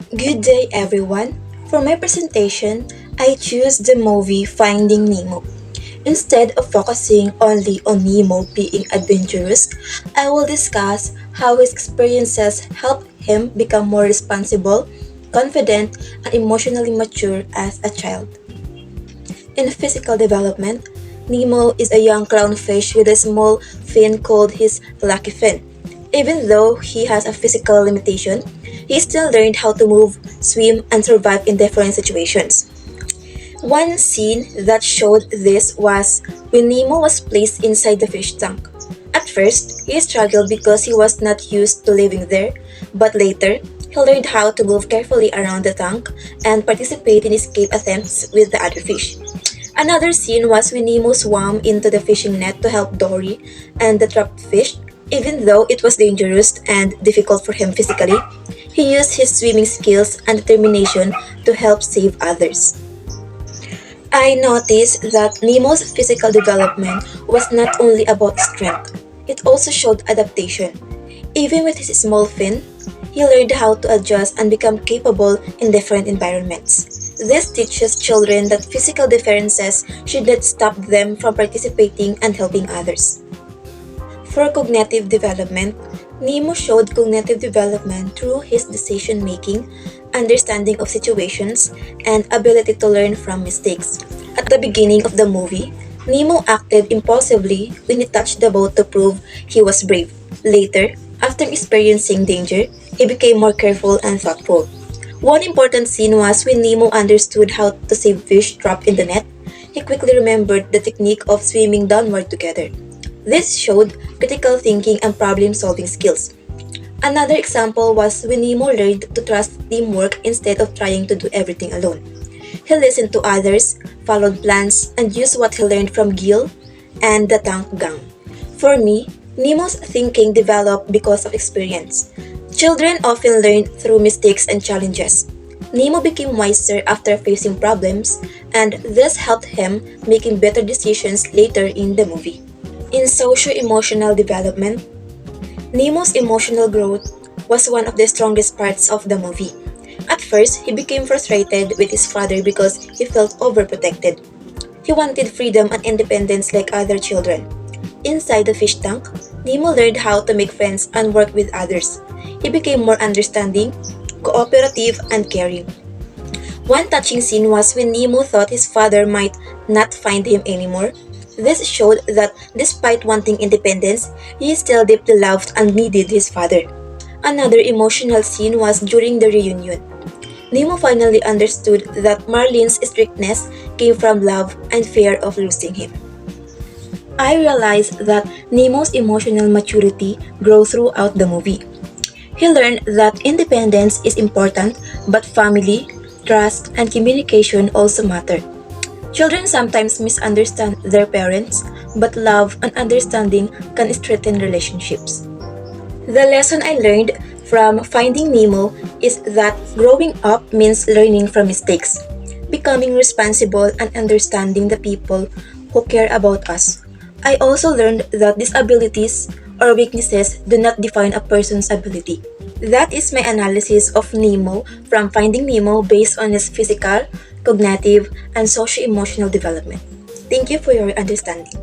Good day, everyone. For my presentation, I choose the movie Finding Nemo. Instead of focusing only on Nemo being adventurous, I will discuss how his experiences help him become more responsible, confident, and emotionally mature as a child. In physical development, Nemo is a young clownfish with a small fin called his lucky fin. Even though he has a physical limitation, he still learned how to move, swim, and survive in different situations. One scene that showed this was when Nemo was placed inside the fish tank. At first, he struggled because he was not used to living there, but later, he learned how to move carefully around the tank and participate in escape attempts with the other fish. Another scene was when Nemo swam into the fishing net to help Dory and the trapped fish. Even though it was dangerous and difficult for him physically, he used his swimming skills and determination to help save others. I noticed that Nemo's physical development was not only about strength, it also showed adaptation. Even with his small fin, he learned how to adjust and become capable in different environments. This teaches children that physical differences should not stop them from participating and helping others. For cognitive development, Nemo showed cognitive development through his decision making, understanding of situations, and ability to learn from mistakes. At the beginning of the movie, Nemo acted impulsively when he touched the boat to prove he was brave. Later, after experiencing danger, he became more careful and thoughtful. One important scene was when Nemo understood how to save fish trapped in the net. He quickly remembered the technique of swimming downward together. This showed critical thinking and problem-solving skills. Another example was when Nemo learned to trust teamwork instead of trying to do everything alone. He listened to others, followed plans, and used what he learned from Gil and the tank gang. For me, Nemo's thinking developed because of experience. Children often learn through mistakes and challenges. Nemo became wiser after facing problems, and this helped him making better decisions later in the movie. In socio-emotional development, Nemo's emotional growth was one of the strongest parts of the movie. At first, he became frustrated with his father because he felt overprotected. He wanted freedom and independence like other children. Inside the fish tank, Nemo learned how to make friends and work with others. He became more understanding, cooperative, and caring. One touching scene was when Nemo thought his father might not find him anymore. This showed that despite wanting independence, he still deeply loved and needed his father. Another emotional scene was during the reunion. Nemo finally understood that Marlin's strictness came from love and fear of losing him. I realized that Nemo's emotional maturity grew throughout the movie. He learned that independence is important, but family, trust, and communication also matter. Children sometimes misunderstand their parents, but love and understanding can strengthen relationships. The lesson I learned from Finding Nemo is that growing up means learning from mistakes, becoming responsible, and understanding the people who care about us. I also learned that disabilities or weaknesses do not define a person's ability. That is my analysis of Nemo from Finding Nemo based on his physical, cognitive, and socio-emotional development. Thank you for your understanding.